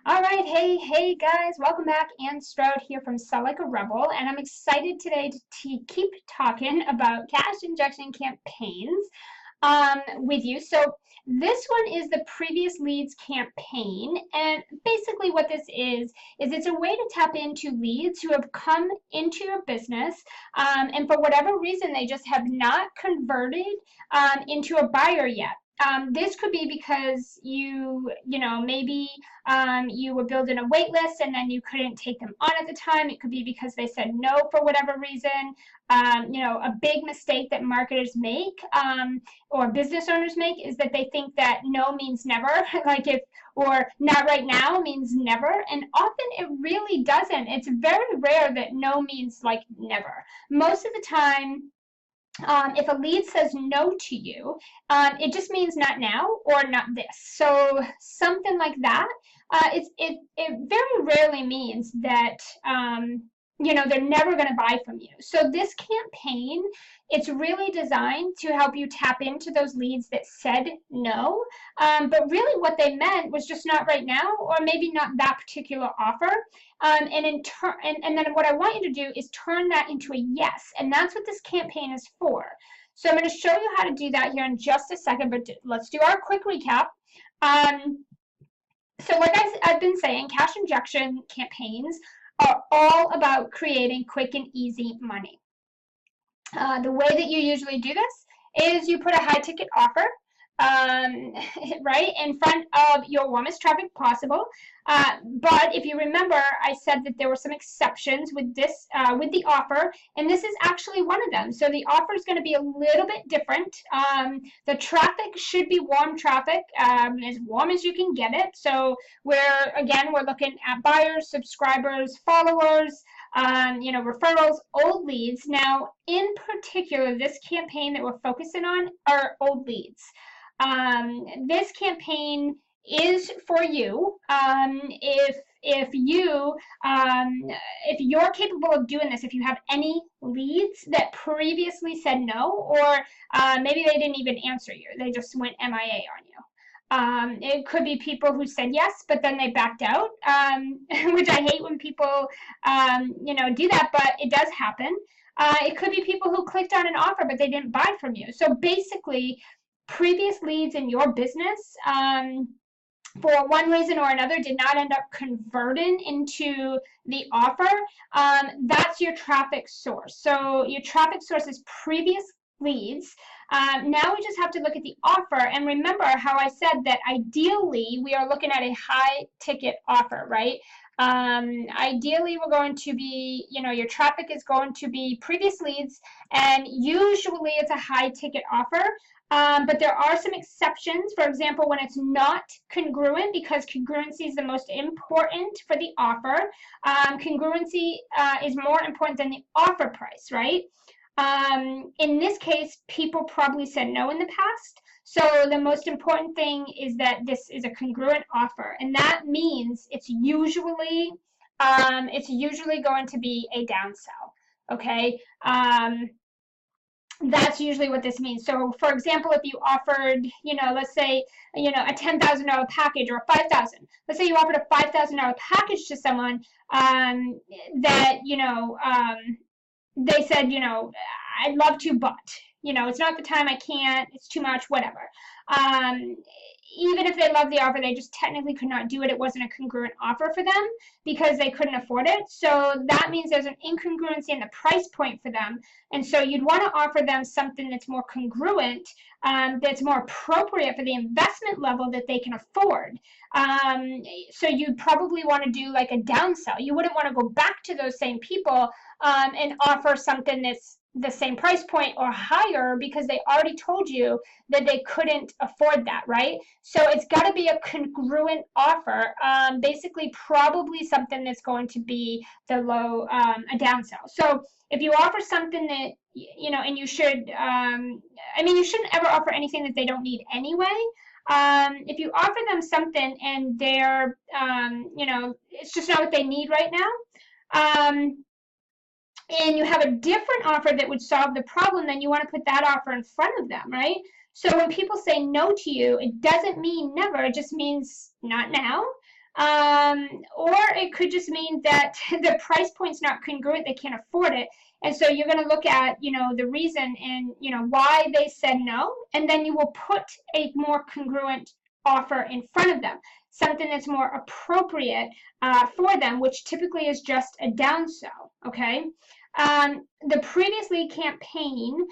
All right, hey guys, welcome back. Ann Stroud here from Sell Like a Rebel, and I'm excited today to keep talking about cash injection campaigns with you. So this one is the previous leads campaign, and basically what this is it's a way to tap into leads who have come into your business, and for whatever reason they just have not converted into a buyer yet. This could be because maybe you were building a wait list and then you couldn't take them on at the time. It could be because they said no for whatever reason. A big mistake that marketers make or business owners make is that they think that no means never, or not right now means never. And often it really doesn't. It's very rare that no means like never. Most of the time, if a lead says no to you, it just means not now or not this. So something like that. It very rarely means that they're never going to buy from you. So this campaign, it's really designed to help you tap into those leads that said no, but really what they meant was just not right now, or maybe not that particular offer. And then what I want you to do is turn that into a yes, and that's what this campaign is for. So I'm going to show you how to do that here in just a second, but let's do our quick recap. So like I've been saying, cash injection campaigns are all about creating quick and easy money. The way that you usually do this is you put a high ticket offer right in front of your warmest traffic possible. But if you remember, I said that there were some exceptions with this, with the offer, and this is actually one of them. So the offer is going to be a little bit different. The traffic should be warm traffic, as warm as you can get it. So we're looking at buyers, subscribers, followers, referrals, old leads. Now, in particular, this campaign that we're focusing on are old leads. This campaign is for you if you're capable of doing this, if you have any leads that previously said no, or maybe they didn't even answer you, they just went MIA on you. It could be people who said yes, but then they backed out, which I hate when people do that, but it does happen. It could be people who clicked on an offer, but they didn't buy from you. So basically, previous leads in your business, for one reason or another, did not end up converting into the offer. That's your traffic source. So your traffic source is previous leads. Now we just have to look at the offer, and remember how I said that ideally we are looking at a high ticket offer, right? Ideally we're going to be, your traffic is going to be previous leads, and usually it's a high ticket offer. But there are some exceptions. For example, when it's not congruent, because congruency is the most important for the offer. Congruency is more important than the offer price, right? In this case, people probably said no in the past. So the most important thing is that this is a congruent offer, and that means it's usually going to be a downsell. Okay. That's usually what this means. So for example, if you offered, let's say, a $10,000 package, or a $5,000. Let's say you offered a $5,000 package to someone that, they said, I'd love to, but, it's not the time, I can't, it's too much, whatever. Even if they loved the offer, they just technically could not do it. It wasn't a congruent offer for them because they couldn't afford it. So that means there's an incongruency in the price point for them. And so you'd want to offer them something that's more congruent, that's more appropriate for the investment level that they can afford. So you'd probably want to do like a downsell. You wouldn't want to go back to those same people and offer something that's the same price point or higher, because they already told you that they couldn't afford that, right? So it's got to be a congruent offer, basically probably something that's going to be the low, a downsell. So if you offer something that, and you should, you shouldn't ever offer anything that they don't need anyway. If you offer them something and they're, it's just not what they need right now, and you have a different offer that would solve the problem, then you want to put that offer in front of them, right? So when people say no to you, it doesn't mean never. It just means not now. Or it could just mean that the price point's not congruent, they can't afford it. And so you're going to look at, the reason and, why they said no, and then you will put a more congruent offer in front of them, something that's more appropriate for them, which typically is just a downsell, okay? The previous lead campaign,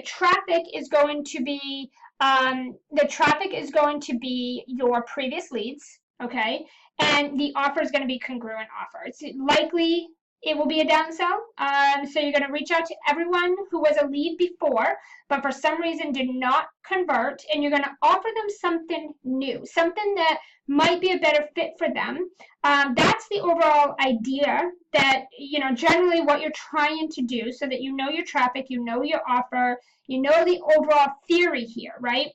traffic is going to be, your previous leads, okay? And the offer is going to be congruent offer. It's likely it will be a downsell. So you're going to reach out to everyone who was a lead before, but for some reason did not convert, and you're going to offer them something new, something that might be a better fit for them. That's the overall idea, that, generally what you're trying to do, so that you know your traffic, you know your offer, you know the overall theory here, right?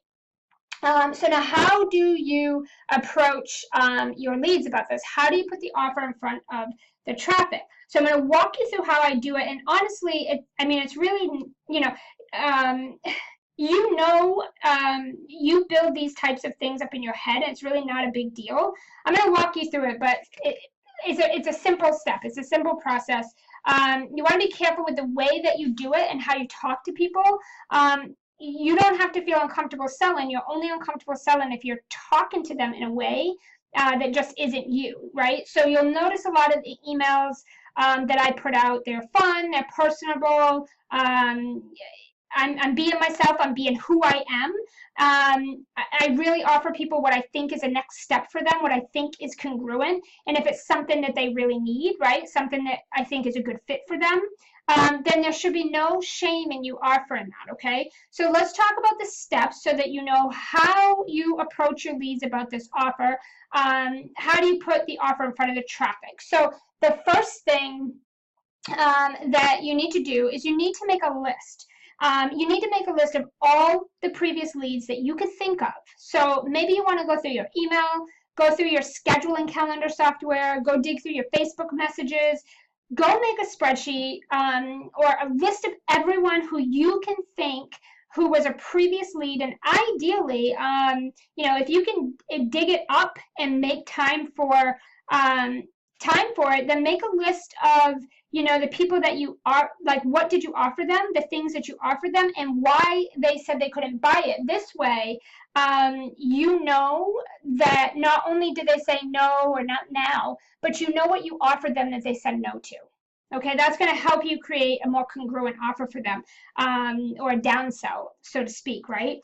So now, how do you approach your leads about this? How do you put the offer in front of the traffic? So I'm going to walk you through how I do it. And honestly, it's really, you build these types of things up in your head, and it's really not a big deal. I'm going to walk you through it, but it's a simple step. It's a simple process. You want to be careful with the way that you do it and how you talk to people. You don't have to feel uncomfortable selling. You're only uncomfortable selling if you're talking to them in a way that just isn't you, right? So you'll notice a lot of the emails that I put out, they're fun, they're personable. I'm being myself, I'm being who I am. I really offer people what I think is a next step for them, what I think is congruent, and if it's something that they really need, right, something that I think is a good fit for them, then there should be no shame in you offering that, okay? So let's talk about the steps so that you know how you approach your leads about this offer. How do you put the offer in front of the traffic? So the first thing that you need to do is you need to make a list. You need to make a list of all the previous leads that you could think of. So maybe you want to go through your email, go through your scheduling calendar software, go dig through your Facebook messages, go make a spreadsheet or a list of everyone who you can think who was a previous lead, and ideally, if you can dig it up and make time for it, then make a list of the people that you are, like, what did you offer them, the things that you offered them, and why they said they couldn't buy it. This way, you know that not only did they say no or not now, but you know what you offered them that they said no to. Okay, that's going to help you create a more congruent offer for them, or a downsell, so to speak, right?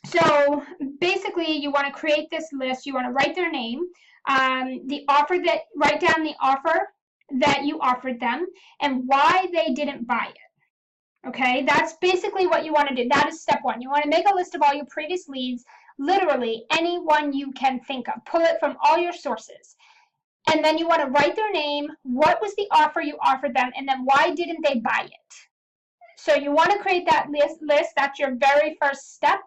So basically, you want to create this list. You want to write their name, write down the offer that you offered them and why they didn't buy it. Okay, that's basically what you want to do. That is step one. You want to make a list of all your previous leads, literally anyone you can think of. Pull it from all your sources. And then you want to write their name, what was the offer you offered them, and then why didn't they buy it? So you want to create that list. That's your very first step.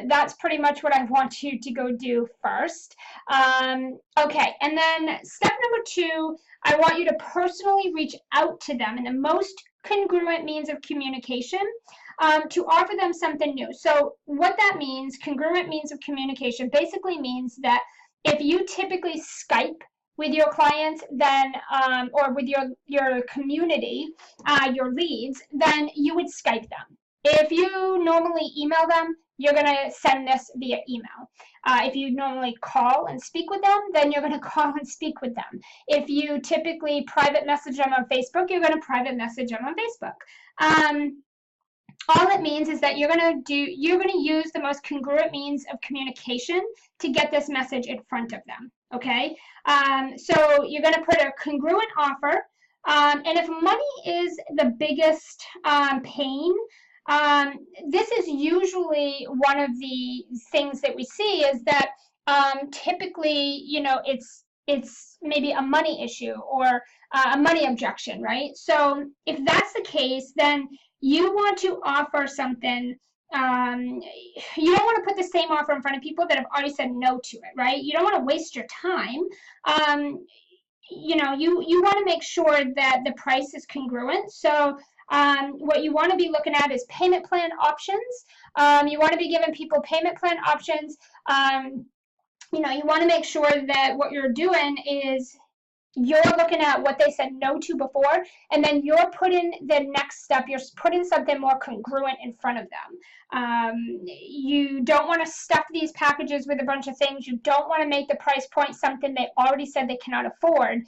That's pretty much what I want you to go do first. Okay, and then step number 2, I want you to personally reach out to them in the most congruent means of communication to offer them something new. So what that means, congruent means of communication, basically means that if you typically Skype with your clients, then or with your community, your leads, then you would Skype them. If you normally email them, you're going to send this via email. If you normally call and speak with them, then you're going to call and speak with them. If you typically private message them on Facebook, you're going to private message them on Facebook. All it means is that you're going to use the most congruent means of communication to get this message in front of them. Okay, so you're going to put a congruent offer, and if money is the biggest pain, this is usually one of the things that we see, is that typically, it's maybe a money issue or a money objection, right? So if that's the case, then you want to offer something. You don't want to put the same offer in front of people that have already said no to it, right? You don't want to waste your time. You want to make sure that the price is congruent. So what you want to be looking at is payment plan options. You want to be giving people payment plan options. you want to make sure that what you're doing is you're looking at what they said no to before, and then you're putting the next step, you're putting something more congruent in front of them. You don't want to stuff these packages with a bunch of things. You don't want to make the price point something they already said they cannot afford.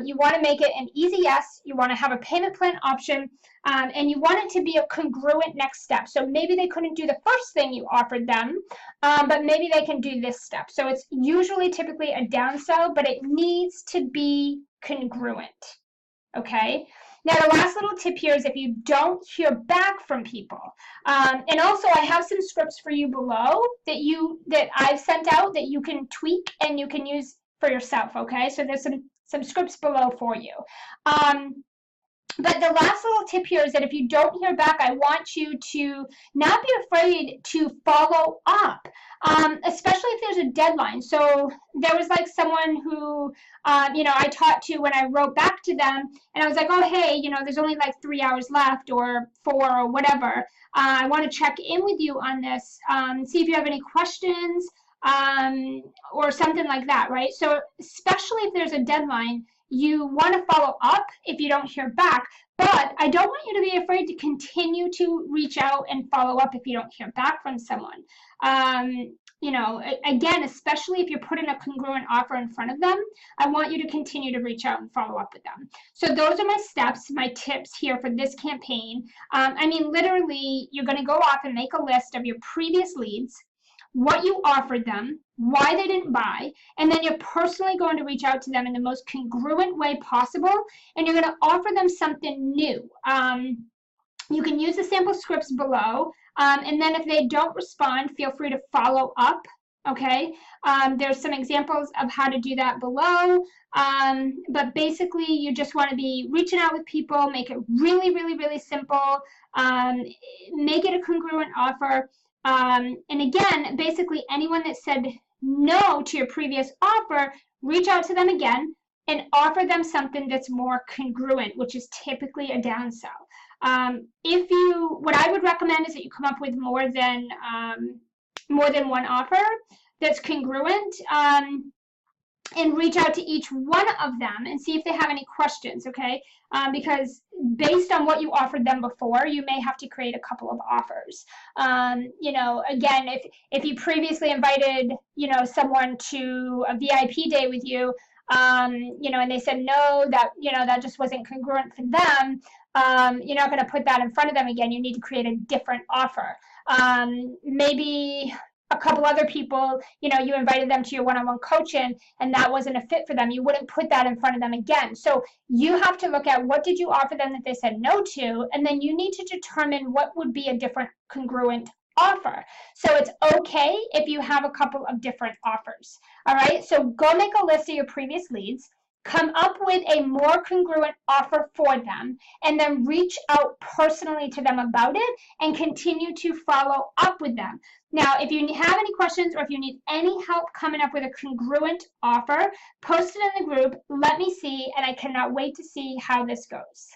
You want to make it an easy yes. You want to have a payment plan option, and you want it to be a congruent next step. So maybe they couldn't do the first thing you offered them, but maybe they can do this step. So it's usually typically a downsell, but it needs to be congruent. Okay. Now, the last little tip here is if you don't hear back from people, and also I have some scripts for you below that I've sent out that you can tweak and you can use for yourself. Okay, so there's some scripts below for you. But the last little tip here is that if you don't hear back, I want you to not be afraid to follow up, especially if there's a deadline. So there was like someone who, I talked to when I wrote back to them, and I was like, oh, hey, there's only like 3 hours left or 4 or whatever. I want to check in with you on this, see if you have any questions or something like that, right? So especially if there's a deadline, you want to follow up if you don't hear back, but I don't want you to be afraid to continue to reach out and follow up if you don't hear back from someone. Again, especially if you're putting a congruent offer in front of them, I want you to continue to reach out and follow up with them. So those are my steps, my tips here for this campaign. Literally, you're going to go off and make a list of your previous leads, what you offered them, why they didn't buy, and then you're personally going to reach out to them in the most congruent way possible, and you're going to offer them something new. You can use the sample scripts below, and then if they don't respond, feel free to follow up. Okay, there's some examples of how to do that below, but basically you just want to be reaching out with people, make it really, really, really simple, make it a congruent offer. And again, basically anyone that said no to your previous offer, reach out to them again and offer them something that's more congruent, which is typically a downsell. What I would recommend is that you come up with more than one offer that's congruent, and reach out to each one of them and see if they have any questions, okay? Because based on what you offered them before, you may have to create a couple of offers. Again, if you previously invited, someone to a VIP day with you, and they said no, that just wasn't congruent for them, you're not going to put that in front of them again. You need to create a different offer. Maybe a couple other people, you invited them to your one-on-one coaching and that wasn't a fit for them. You wouldn't put that in front of them again. So you have to look at what did you offer them that they said no to, and then you need to determine what would be a different congruent offer. So it's okay if you have a couple of different offers. All right, so go make a list of your previous leads, come up with a more congruent offer for them, and then reach out personally to them about it and continue to follow up with them. Now, if you have any questions or if you need any help coming up with a congruent offer, post it in the group, let me see, and I cannot wait to see how this goes.